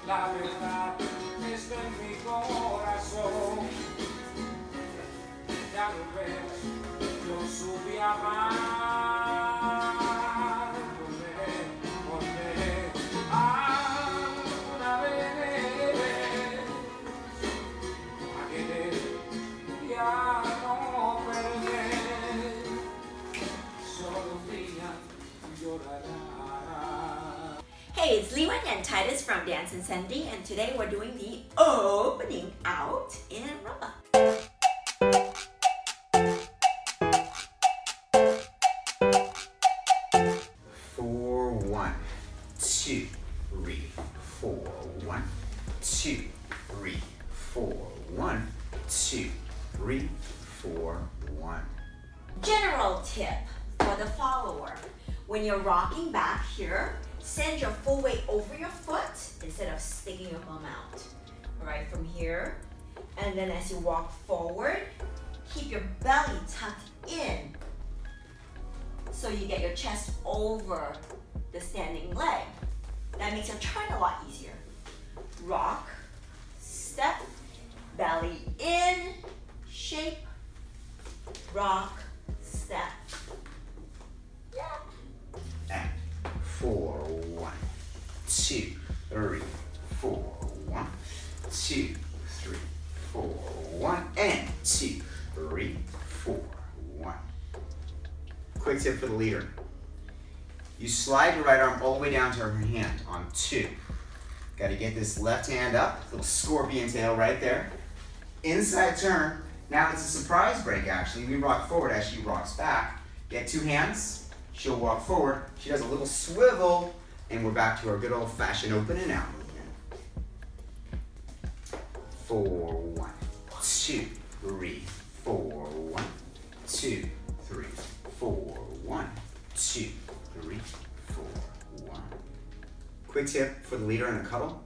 La verdad está en mi corazón. Ya lo ves, yo subí a amar. Volveré alguna vez a querer y a no perder. Solo un día llorará. Hey, it's Liwan and Titus from Dance and Sending, and today we're doing the opening out in rumba. 4, 1, 2, 3, 4, 1, 2, 3, 4, 1, 2, 3, 4, 1. General tip for the follower. When you're rocking back here, send your full weight over your foot instead of sticking your bum out. Alright, from here. And then as you walk forward, keep your belly tucked in so you get your chest over the standing leg. That makes your turn a lot easier. Rock, step, belly in, shape, rock, step. Yeah. And 4, 1, 2, 3, 4, 1, 2, 3, 4, 1, and 2, 3, 4, 1. Quick tip for the leader. You slide your right arm all the way down to her hand on 2. Got to get this left hand up, little scorpion tail right there. Inside turn. Now it's a surprise break actually. We rock forward as she rocks back. Get 2 hands. She'll walk forward. She does a little swivel, and we're back to our good old-fashioned open and out movement. 4, 1, 2, 3, 4, 1, 2, 3, 4, 1, 2, 3, 4, 1. Quick tip for the leader in the cuddle.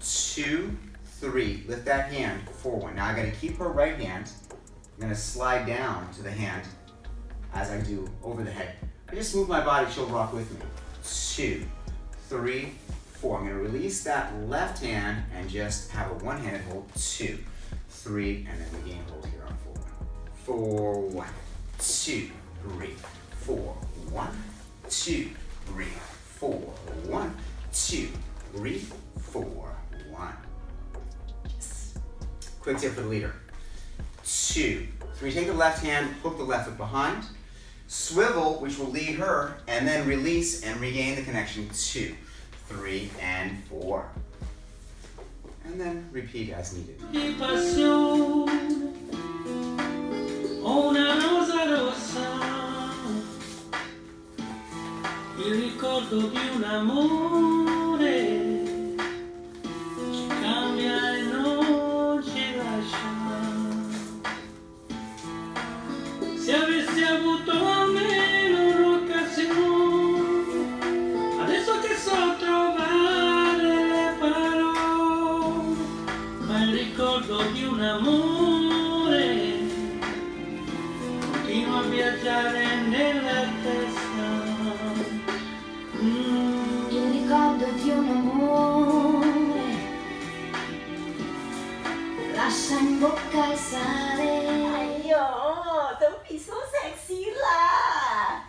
2, 3. Lift that hand. 4, 1. Now I got to keep her right hand. I'm going to slide down to the hand as I do over the head. I just move my body, she'll rock with me. 2, 3, 4. I'm gonna release that left hand and just have a one-handed hold. 2, 3, and then we gain hold here on 4, 1, 2, 3, 4, 1, 2, 3, 4, 1, 2, 3, 4, 1. Yes. Quick tip for the leader. 2, 3. Take the left hand, hook the left foot behind. Swivel, which will lead her, and then release and regain the connection. 2, 3, and 4. And then repeat as needed. Se avessi avuto almeno un'occasione, adesso che so trovare le parole, ma il ricordo di un amore continua a viaggiare nella testa. Il ricordo di un amore lascia in bocca il sale. Don't be so sexy lah!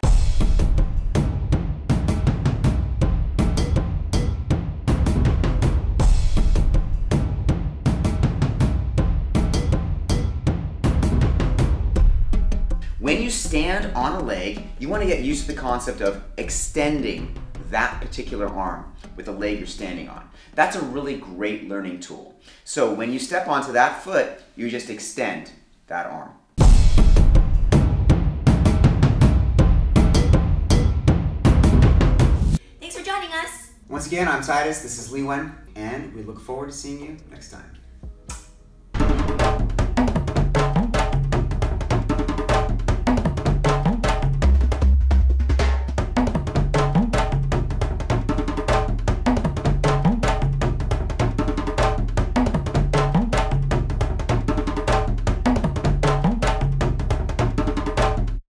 When you stand on a leg, you want to get used to the concept of extending that particular arm with the leg you're standing on. That's a really great learning tool. So when you step onto that foot, you just extend that arm. Thanks for joining us. Once again, I'm Titus, this is Liwan, and we look forward to seeing you next time.